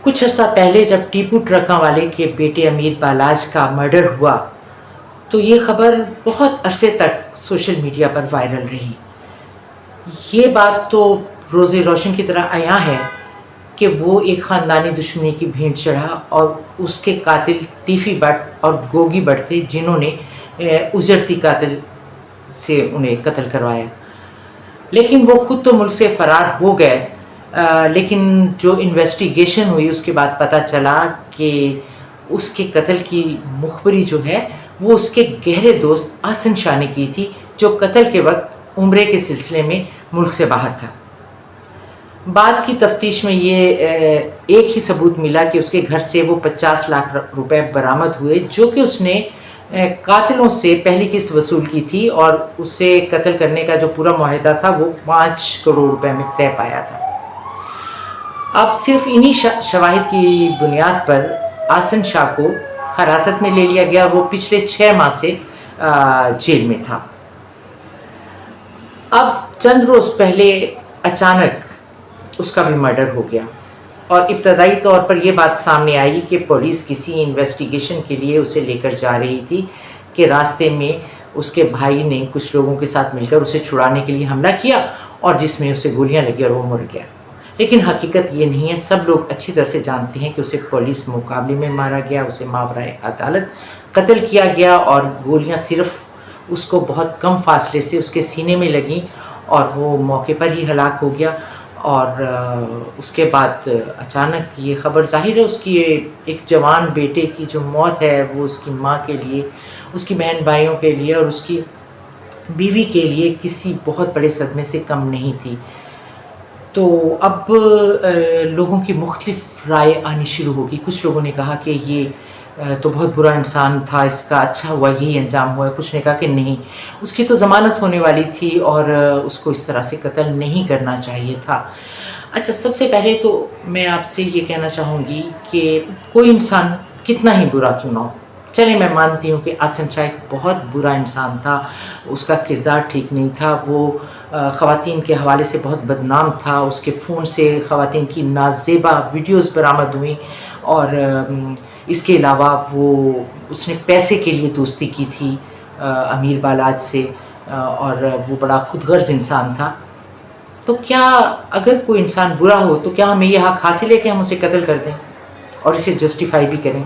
کچھ عرصہ پہلے جب ٹیپو ٹرکاں والے کے بیٹے امیر بالاج کا مرڈر ہوا تو یہ خبر بہت عرصے تک سوشل میڈیا پر وائرل رہی۔ یہ بات تو روز روشن کی طرح عیاں ہے کہ وہ ایک خاندانی دشمنی کی بھینٹ چڑھا اور اس کے قاتل تیفی بٹ اور گوگی بٹ تھے، جنہوں نے اجرتی قاتل سے انہیں قتل کروایا۔ لیکن وہ خود تو ملک سے فرار ہو گئے، لیکن جو انویسٹیگیشن ہوئی اس کے بعد پتہ چلا کہ اس کے قتل کی مخبری جو ہے وہ اس کے گہرے دوست آسن شاہ نے کی تھی، جو قتل کے وقت عمرے کے سلسلے میں ملک سے باہر تھا۔ بعد کی تفتیش میں یہ ایک ہی ثبوت ملا کہ اس کے گھر سے وہ 50 لاکھ روپے برآمد ہوئے، جو کہ اس نے قاتلوں سے پہلی قسط وصول کی تھی، اور اسے قتل کرنے کا جو پورا معاہدہ تھا وہ 5 کروڑ روپے میں طے پایا تھا۔ اب صرف انہی شواہد کی بنیاد پر آسن شاہ کو حراست میں لے لیا گیا، وہ پچھلے 6 ماہ سے جیل میں تھا۔ اب چند روز پہلے اچانک اس کا بھی مرڈر ہو گیا، اور ابتدائی طور پر یہ بات سامنے آئی کہ پولیس کسی انویسٹیگیشن کے لیے اسے لے کر جا رہی تھی کہ راستے میں اس کے بھائی نے کچھ لوگوں کے ساتھ مل کر اسے چھڑانے کے لیے حملہ کیا، اور جس میں اسے گولیاں لگی اور وہ مر گیا۔ لیکن حقیقت یہ نہیں ہے، سب لوگ اچھی طرح سے جانتے ہیں کہ اسے پولیس مقابلے میں مارا گیا، اسے ماورائے عدالت قتل کیا گیا، اور گولیاں صرف اس کو بہت کم فاصلے سے اس کے سینے میں لگیں اور وہ موقع پر ہی ہلاک ہو گیا۔ اور اس کے بعد اچانک یہ خبر، ظاہر ہے اس کی ایک جوان بیٹے کی جو موت ہے وہ اس کی ماں کے لیے، اس کی بہن بھائیوں کے لیے اور اس کی بیوی کے لیے کسی بہت بڑے صدمے سے کم نہیں تھی۔ تو اب لوگوں کی مختلف رائے آنی شروع ہوگی۔ کچھ لوگوں نے کہا کہ یہ تو بہت برا انسان تھا، اس کا اچھا ہوا یہی انجام ہوا ہے۔ کچھ نے کہا کہ نہیں، اس کی تو ضمانت ہونے والی تھی اور اس کو اس طرح سے قتل نہیں کرنا چاہیے تھا۔ اچھا، سب سے پہلے تو میں آپ سے یہ کہنا چاہوں گی کہ کوئی انسان کتنا ہی برا کیوں نہ ہو، چلیں میں مانتی ہوں کہ آسن شاہ ایک بہت برا انسان تھا، اس کا کردار ٹھیک نہیں تھا، وہ خواتین کے حوالے سے بہت بدنام تھا، اس کے فون سے خواتین کی نازیبا ویڈیوز برآمد ہوئیں، اور اس کے علاوہ اس نے پیسے کے لیے دوستی کی تھی امیر بالاج سے، اور وہ بڑا خود غرض انسان تھا۔ تو کیا اگر کوئی انسان برا ہو تو کیا ہمیں یہ حق حاصل ہے کہ ہم اسے قتل کر دیں اور اسے جسٹیفائی بھی کریں؟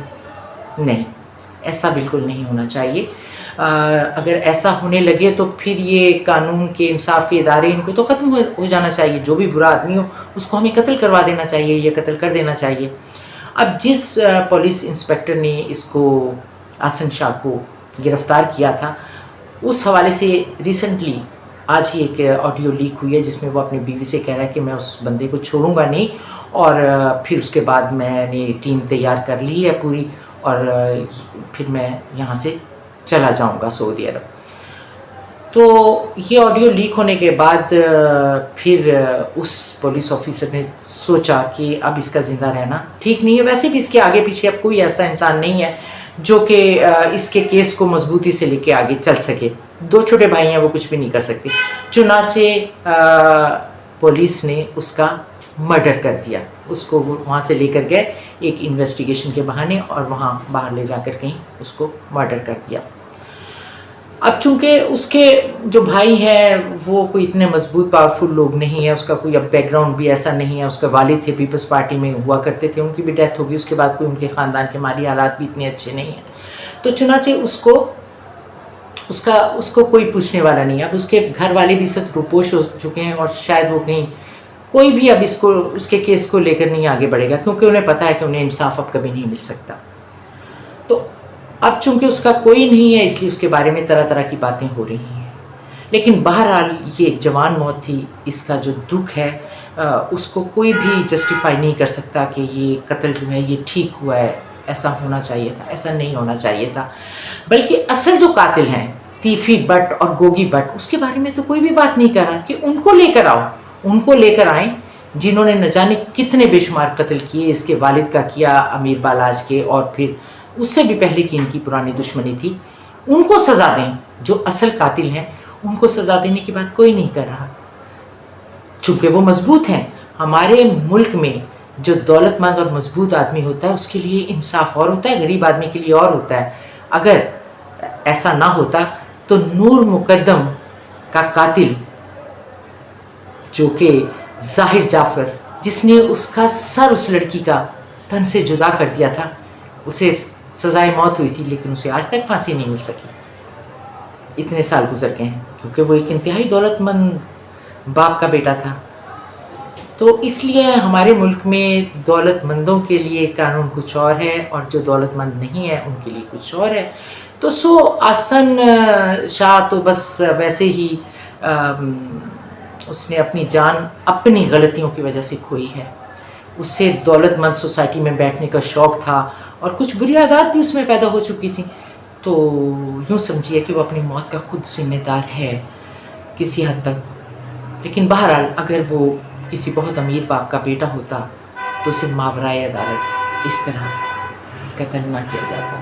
نہیں، ایسا بالکل نہیں ہونا چاہیے۔ اگر ایسا ہونے لگے تو پھر یہ قانون کے انصاف کے ادارے ان کو تو ختم ہو جانا چاہیے، جو بھی برا آدمی ہو اس کو ہمیں قتل کروا دینا چاہیے یا قتل کر دینا چاہیے۔ اب جس پولیس انسپکٹر نے اس کو آسن شاہ کو گرفتار کیا تھا، اس حوالے سے ریسنٹلی آج ہی ایک آڈیو لیک ہوئی ہے جس میں وہ اپنی بیوی سے کہہ رہا ہے کہ میں اس بندے کو چھوڑوں گا نہیں، اور پھر اس کے بعد میں نے ٹیم تیار کر لی ہے پوری، اور پھر میں یہاں سے چلا جاؤں گا سعودی عرب۔ تو یہ آڈیو لیک ہونے کے بعد پھر اس پولیس آفیسر نے سوچا کہ اب اس کا زندہ رہنا ٹھیک نہیں ہے۔ ویسے بھی اس کے آگے پیچھے اب کوئی ایسا انسان نہیں ہے جو کہ اس کے کیس کو مضبوطی سے لے کے آگے چل سکے۔ 2 چھوٹے بھائی ہیں، وہ کچھ بھی نہیں کر سکتے۔ چنانچہ پولیس نے اس کا مرڈر کر دیا، اس کو وہاں سے لے کر گئے ایک انویسٹیگیشن کے بہانے، اور وہاں باہر لے جا کر کہیں اس کو مرڈر کر دیا۔ اب چونکہ اس کے جو بھائی ہیں وہ کوئی اتنے مضبوط پاورفل لوگ نہیں ہیں، اس کا کوئی اب بیک گراؤنڈ بھی ایسا نہیں ہے، اس کے والد تھے پیپلز پارٹی میں ہوا کرتے تھے، ان کی بھی ڈیتھ ہوگی، اس کے بعد کوئی ان کے خاندان کے مالی حالات بھی اتنے اچھے نہیں ہیں، تو چنانچہ اس کو کوئی پوچھنے والا نہیں ہے۔ اب اس کے گھر والے بھی سخت روپوش ہو چکے ہیں، اور شاید وہ کہیں کوئی بھی اب اس کے کیس کو لے کر نہیں آگے بڑھے گا، کیونکہ انہیں پتہ ہے کہ انہیں انصاف اب کبھی نہیں مل سکتا۔ تو اب چونکہ اس کا کوئی نہیں ہے، اس لیے اس کے بارے میں طرح طرح کی باتیں ہو رہی ہیں، لیکن بہرحال یہ ایک جوان موت تھی۔ اس کا جو دکھ ہے اس کو کوئی بھی جسٹیفائی نہیں کر سکتا کہ یہ قتل جو ہے یہ ٹھیک ہوا ہے، ایسا ہونا چاہیے تھا، ایسا نہیں ہونا چاہیے تھا۔ بلکہ اصل جو قاتل ہیں تیفی بٹ اور گوگی بٹ، اس کے بارے میں تو کوئی بھی بات نہیں کر رہا کہ ان کو لے کر آؤ، ان کو لے کر آئیں جنہوں نے نہ جانے کتنے بے شمار قتل کیے، اس کے والد کا کیا، امیر بالاج کے، اور پھر اس سے بھی پہلے کی ان کی پرانی دشمنی تھی، ان کو سزا دیں۔ جو اصل قاتل ہیں ان کو سزا دینے کی بات کوئی نہیں کر رہا، چونکہ وہ مضبوط ہیں۔ ہمارے ملک میں جو دولت مند اور مضبوط آدمی ہوتا ہے اس کے لیے انصاف اور ہوتا ہے، غریب آدمی کے لیے اور ہوتا ہے. اگر ایسا نہ ہوتا تو نور مقدم کا قاتل جو کہ ظاہر جعفر، جس نے اس کا سر اس لڑکی کا تن سے جدا کر دیا تھا، اسے سزائے موت ہوئی تھی لیکن اسے آج تک پھانسی نہیں مل سکی. اتنے سال گزر گئے ہیں کیونکہ وہ ایک انتہائی دولت مند باپ کا بیٹا تھا. تو اس لیے ہمارے ملک میں دولت مندوں کے لیے قانون کچھ اور ہے اور جو دولت مند نہیں ہے ان کے لیے کچھ اور ہے. تو حسن شاہ تو بس ویسے ہی اس نے اپنی جان اپنی غلطیوں کی وجہ سے کھوئی ہے. اسے دولت مند سوسائٹی میں بیٹھنے کا شوق تھا اور کچھ بری عادات بھی اس میں پیدا ہو چکی تھیں. تو یوں سمجھیے کہ وہ اپنی موت کا خود ذمہ دار ہے کسی حد تک. لیکن بہرحال اگر وہ کسی بہت امیر باپ کا بیٹا ہوتا تو اسے ماورائے عدالت اس طرح قتل نہ کیا جاتا.